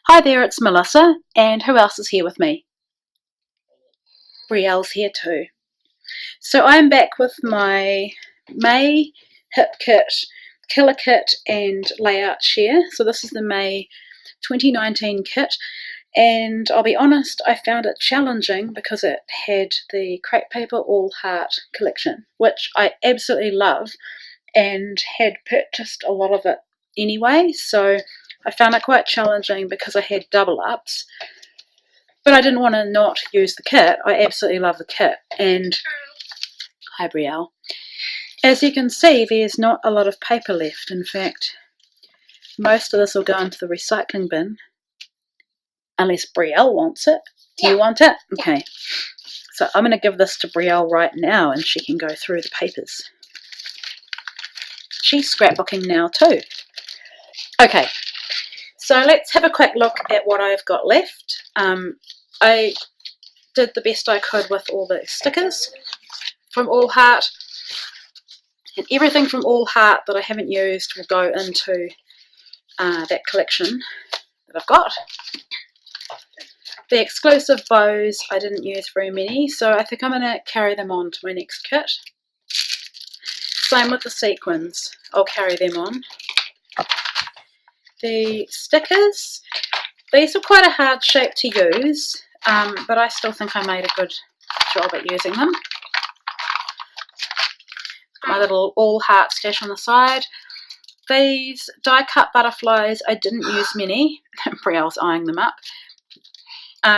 Hi there, it's Melissa, and who else is here with me? Brielle's here too. So I'm back with my May hip kit, killer kit and layout share. So this is the May 2019 kit, and I'll be honest, I found it challenging because it had the crepe paper all heart collection, which I absolutely love and had purchased a lot of it anyway. So I found it quite challenging because I had double ups. But I didn't want to not use the kit. I absolutely love the kit. And hi, Brielle. As you can see, there's not a lot of paper left. In fact, most of this will go into the recycling bin, unless Brielle wants it. Do you want it? Okay. So I'm going to give this to Brielle right now, and she can go through the papers. She's scrapbooking now too. Okay. So let's have a quick look at what I've got left. I did the best I could with all the stickers from All Heart, and everything from All Heart that I haven't used will go into that collection that I've got. The exclusive bows, I didn't use very many, so I think I'm going to carry them on to my next kit. Same with the sequins, I'll carry them on. The stickers, these were quite a hard shape to use, but I still think I made a good job at using them. My little All Heart stash on the side. These die cut butterflies, I didn't use many. Brielle's eyeing them up.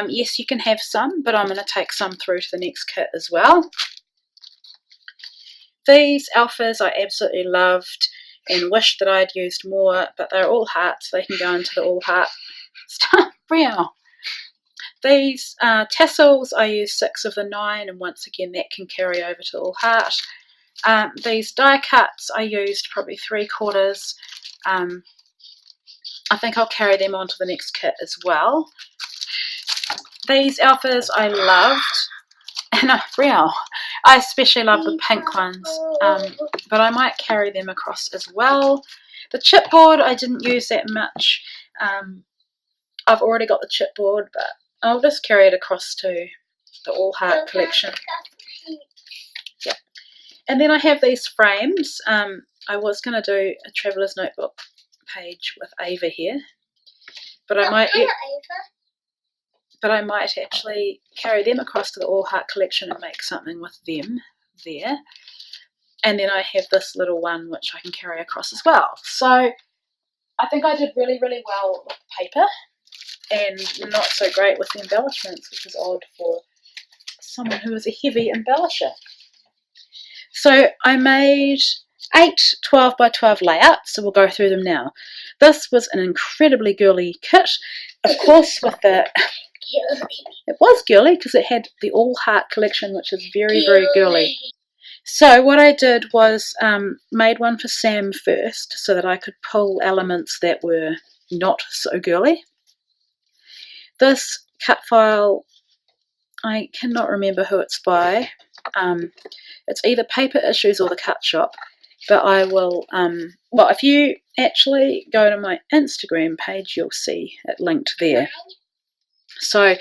Yes, you can have some, but I'm going to take some through to the next kit as well. These alphas I absolutely loved and wished that I'd used more, but they're All Heart, so they can go into the All Heart stuff. Brielle. These tassels, I used 6 of the 9, and once again that can carry over to All Heart. These die cuts, I used probably 3/4. I think I'll carry them on to the next kit as well. These alphas I loved, and Brielle, I especially love the pink ones, but I might carry them across as well. The chipboard, I didn't use that much. I've already got the chipboard, but I'll just carry it across to the All Heart collection. Yeah. And then I have these frames. I was going to do a traveller's notebook page with Ava here, but I might actually carry them across to the All Heart collection and make something with them there. And then I have this little one which I can carry across as well. So I think I did really, really well with the paper and not so great with the embellishments, which is odd for someone who is a heavy embellisher. So I made 8 12 by 12 layouts, so we'll go through them now. This was an incredibly girly kit, of course, with the... It was girly because it had the All Heart collection, which is very, very girly. So what I did was made one for Sam first so that I could pull elements that were not so girly. This cut file, I cannot remember who it's by. It's either Paper Issues or The Cut Shop, but I will, well, if you actually go to my Instagram page, you'll see it linked there. So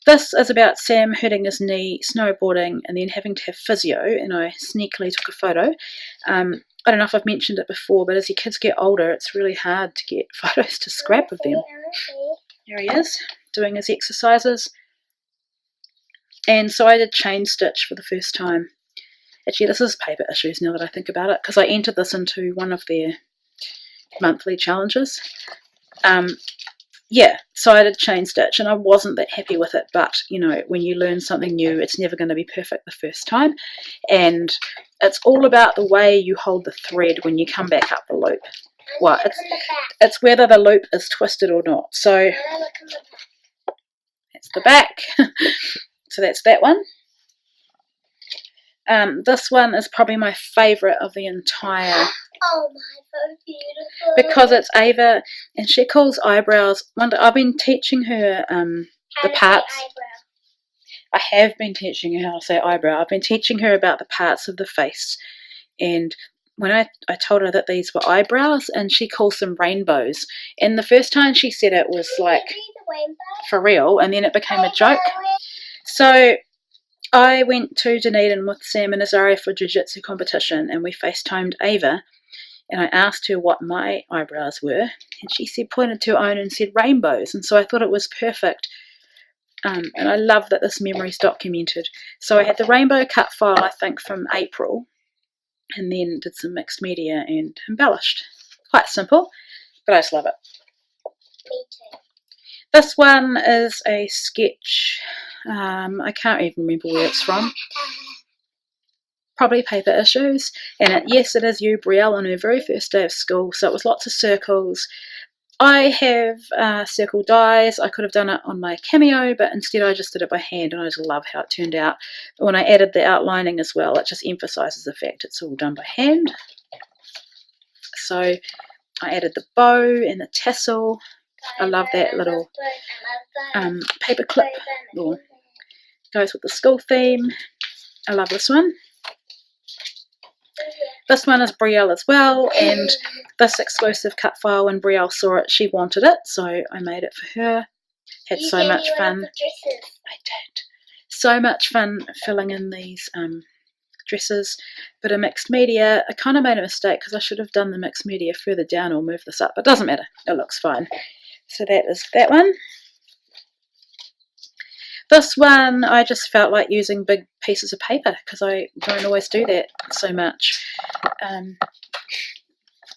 this is about Sam hurting his knee snowboarding and then having to have physio, and I sneakily took a photo. I don't know if I've mentioned it before, but as your kids get older, it's really hard to get photos to scrap of them. There he is, doing his exercises. And so I did chain stitch for the first time. Actually, this is Paper Issues now that I think about it, because I entered this into one of their monthly challenges. Yeah, so I did chain stitch, and I wasn't that happy with it, but, you know, when you learn something new, it's never going to be perfect the first time, and it's all about the way you hold the thread when you come back up the loop. Well, it's whether the loop is twisted or not. So that's the back. So that's that one. This one is probably my favourite of the entire... Oh my, so beautiful. Because it's Ava, and she calls eyebrows. I've been teaching her the parts. I have been teaching her how to say eyebrow. I've been teaching her about the parts of the face, and when I told her that these were eyebrows, and she calls them rainbows. And the first time she said it was like for real, and then it became a joke. So I went to Dunedin with Sam and Azaria for jiu-jitsu competition, and we FaceTimed Ava, and I asked her what my eyebrows were, and she said, pointed to her own and said rainbows, and so I thought it was perfect. And I love that this memory's documented. So I had the rainbow cut file, I think, from April, and then did some mixed media and embellished. Quite simple, but I just love it. Me too. This one is a sketch. I can't even remember where it's from. Probably Paper Issues. And yes, it is you, Brielle, on her very first day of school. So it was lots of circles. I have circle dies. I could have done it on my Cameo, but instead I just did it by hand, and I just love how it turned out. But when I added the outlining as well, it just emphasises the fact it's all done by hand. So I added the bow and the tassel. I love that little paper clip. Oh, goes with the school theme. I love this one. This one is Brielle as well, and this exclusive cut file, when Brielle saw it, she wanted it, so I made it for her. Had so much fun. I did. So much fun filling in these dresses. But a mixed media, I kind of made a mistake because I should have done the mixed media further down or moved this up, but it doesn't matter. It looks fine. So that is that one. This one, I just felt like using big pieces of paper because I don't always do that so much.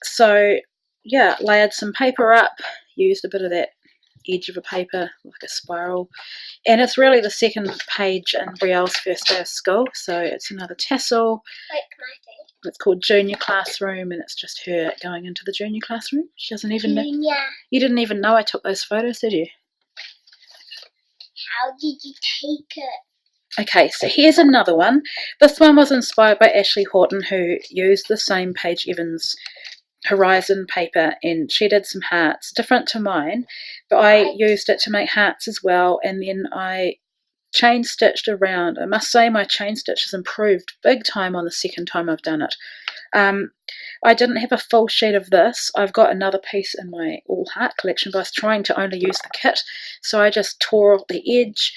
So, yeah, layered some paper up, used a bit of that edge of a paper, like a spiral. And it's really the second page in Brielle's first day of school, so it's another tassel. Like my thing. It's called Junior Classroom, and it's just her going into the junior classroom. She doesn't even know. You didn't even know I took those photos, did you? How did you take it? Okay, so here's another one. This one was inspired by Ashley Horton, who used the same Paige Evans Horizon paper, and she did some hearts, different to mine, but I used it to make hearts as well, and then I chain stitched around. I must say my chain stitch has improved big time on the second time I've done it. I didn't have a full sheet of this. I've got another piece in my all heart collection, but I was trying to only use the kit, so I just tore off the edge.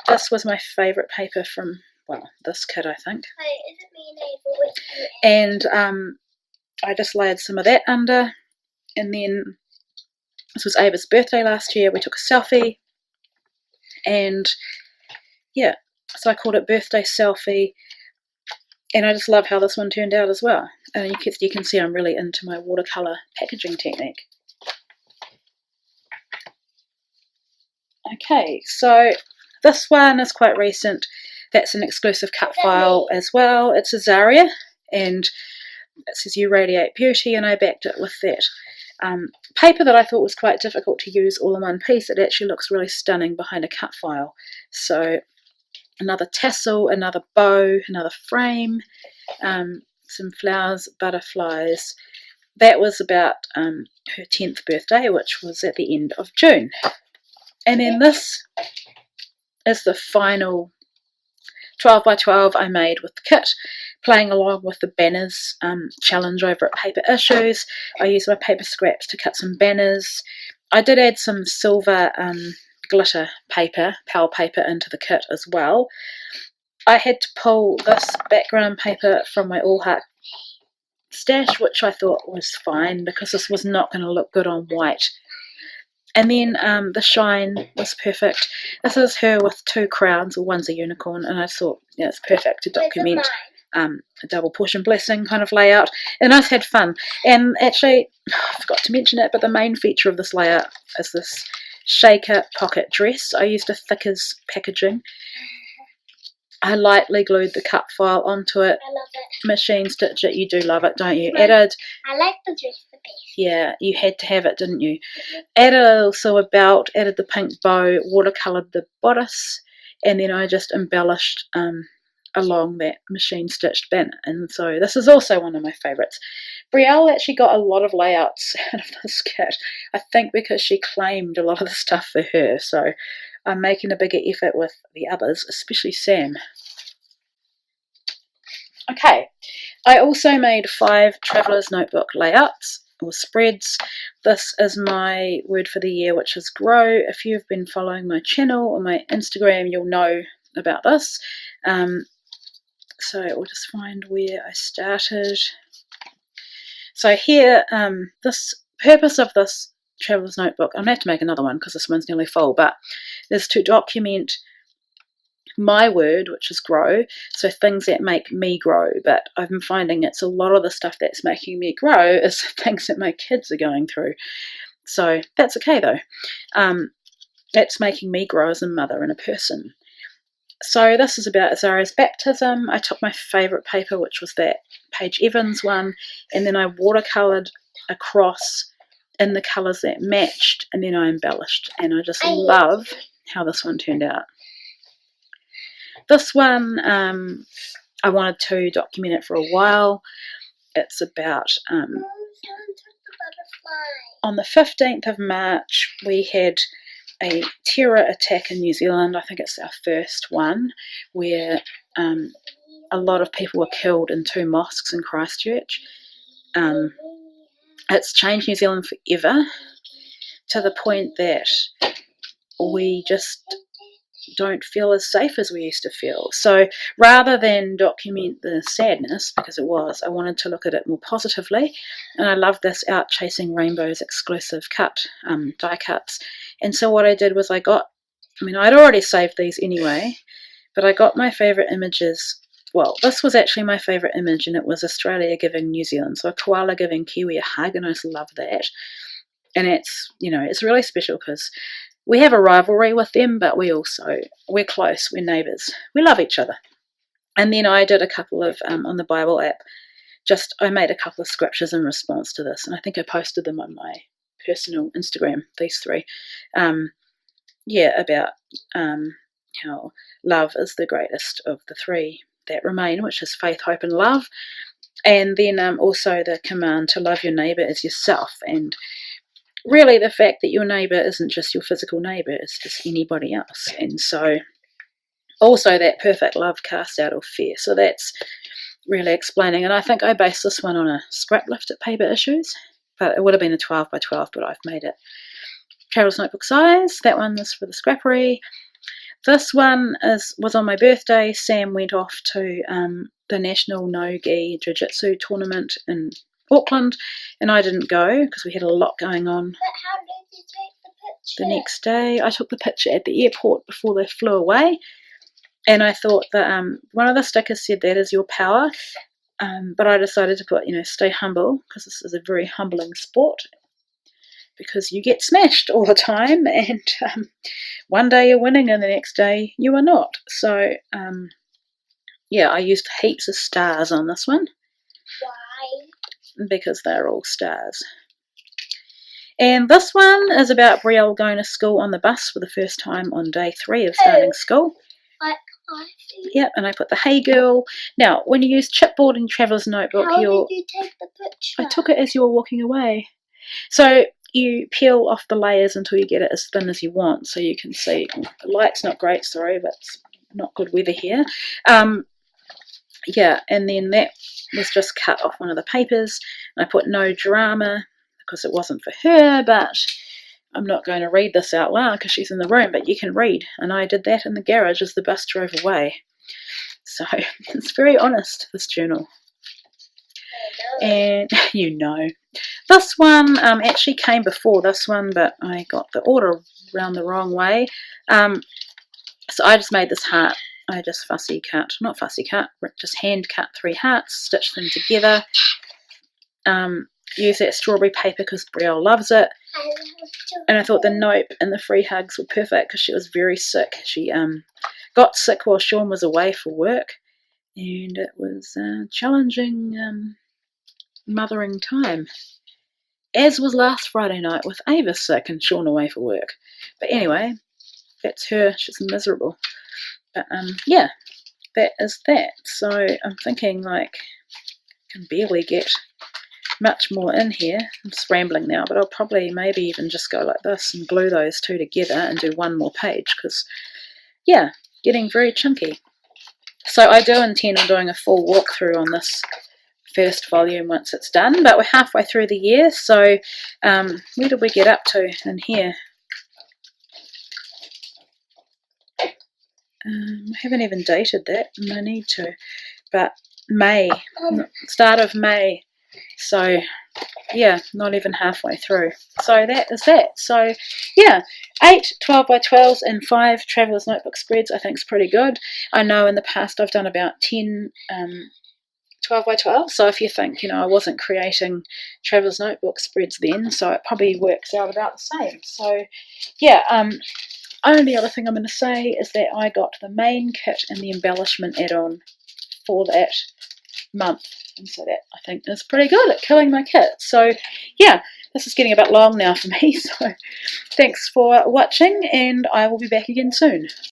This was my favourite paper from, well, this kit, I think. Wait, is it me and Ava? And I just layered some of that under, and then this was Ava's birthday last year. We took a selfie, and yeah, so I called it Birthday Selfie. And I just love how this one turned out as well. And you can see I'm really into my watercolour packaging technique. Okay, so this one is quite recent. That's an exclusive cut file as well. It's Azaria, and it says You Radiate Beauty, and I backed it with that paper that I thought was quite difficult to use all in one piece. It actually looks really stunning behind a cut file. So another tassel, another bow, another frame, some flowers, butterflies. That was about her 10th birthday, which was at the end of June. And then this is the final 12 by 12 I made with the kit, playing along with the banners challenge over at Paper Issues. I used my paper scraps to cut some banners. I did add some silver glitter paper, Powell paper, into the kit as well. I had to pull this background paper from my All Heart stash, which I thought was fine because this was not going to look good on white. And then the shine was perfect. This is her with 2 crowns, or one's a unicorn, and I thought, yeah, it's perfect to document a double portion blessing kind of layout. And I've had fun. And actually, I forgot to mention it, but the main feature of this layout is this shaker pocket dress. I used a Thickers packaging. I lightly glued the cut file onto it. I love it. Machine stitch it. You do love it, don't you? I like the dress the best. Yeah, you had to have it, didn't you? Added also a belt, added the pink bow, watercoloured the bodice, and then I just embellished along that machine stitched banner. And so this is also one of my favourites. Brielle actually got a lot of layouts out of this kit, I think because she claimed a lot of the stuff for her, so I'm making a bigger effort with the others, especially Sam. Okay, I also made 5 Traveller's Notebook layouts or spreads. This is my word for the year, which is grow. If you've been following my channel or my Instagram, you'll know about this. So we'll just find where I started. So here, this purpose of this Traveller's Notebook, I'm going to have to make another one because this one's nearly full, but is to document my word, which is grow, so things that make me grow. But I'm finding it's a lot of the stuff that's making me grow is things that my kids are going through. So that's okay though. That's making me grow as a mother and a person. So this is about Zara's baptism. I took my favourite paper, which was that Paige Evans one, and then I watercoloured across in the colours that matched, and then I embellished, and I just love how this one turned out. This one, I wanted to document it for a while. It's about, on the 15th of March, we had a terror attack in New Zealand. I think it's our first one, where a lot of people were killed in 2 mosques in Christchurch. It's changed New Zealand forever, to the point that we just don't feel as safe as we used to feel. So rather than document the sadness, because it was, I wanted to look at it more positively. And I love this Out Chasing Rainbows exclusive cut, die cuts. And so what I did was I'd already saved these anyway, but I got my favourite images. Well, this was actually my favourite image, and it was Australia giving New Zealand. So a koala giving Kiwi a hug, and I just love that. And it's really special because we have a rivalry with them, but we're close, we're neighbours, we love each other. And then I did a couple of, on the Bible app, I made a couple of scriptures in response to this, and I think I posted them on my personal Instagram, these 3, about how love is the greatest of the 3 that remain, which is faith, hope and love, and then also the command to love your neighbour as yourself. And really the fact that your neighbour isn't just your physical neighbour, it's just anybody else. And so also that perfect love casts out all fear. So that's really explaining. And I think I based this one on a scrap lifted paper issues, but it would have been a 12 by 12, but I've made it Traveller's Notebook size. That one is for the scrappery. This one was on my birthday. Sam went off to the National No-Gi Jiu-Jitsu tournament in Auckland, and I didn't go because we had a lot going on. But how did you take the picture? The next day I took the picture at the airport before they flew away, and I thought that one of the stickers said that is your power, but I decided to put, stay humble, because this is a very humbling sport, because you get smashed all the time, and one day you're winning and the next day you are not. So I used heaps of stars on this one. Why? Because they're all stars. And this one is about Brielle going to school on the bus for the first time on day 3 of starting school. Yep, and I put the Hey Girl. Now, when you use chipboard in Traveller's Notebook, how did you take the picture? I took it as you were walking away. So you peel off the layers until you get it as thin as you want, so you can see. The light's not great, sorry, but it's not good weather here. And then that was just cut off one of the papers. And I put no drama because it wasn't for her, but I'm not going to read this out loud because she's in the room, but you can read. And I did that in the garage as the bus drove away. So it's very honest, this journal. And this one actually came before this one, but I got the order around the wrong way. So I just made this heart. I just just hand cut 3 hearts, stitched them together. Use that strawberry paper because Brielle loves it. And I thought the note and the free hugs were perfect because she was very sick. She got sick while Sean was away for work, and it was a challenging mothering time, as was last Friday night with Ava sick and Sean away for work. But anyway, that's her. She's miserable. But that is that. So I'm thinking, I can barely get much more in here. I'm scrambling now, but I'll probably maybe even just go like this and glue those 2 together and do one more page, because getting very chunky. So I do intend on doing a full walkthrough on this first volume once it's done, but we're halfway through the year, so where did we get up to in here? I haven't even dated that, and I need to, but May, start of May, so yeah, not even halfway through. So that is that. So yeah, 8 12 by 12s and 5 Traveller's Notebook spreads I think is pretty good. I know in the past I've done about 10 12 by 12, so if you think, I wasn't creating Traveller's Notebook spreads then, so it probably works out about the same. So yeah, only other thing I'm going to say is that I got the main kit and the embellishment add-on for that month, and so that I think is pretty good at killing my kit. So yeah, this is getting a bit long now for me, so thanks for watching, and I will be back again soon.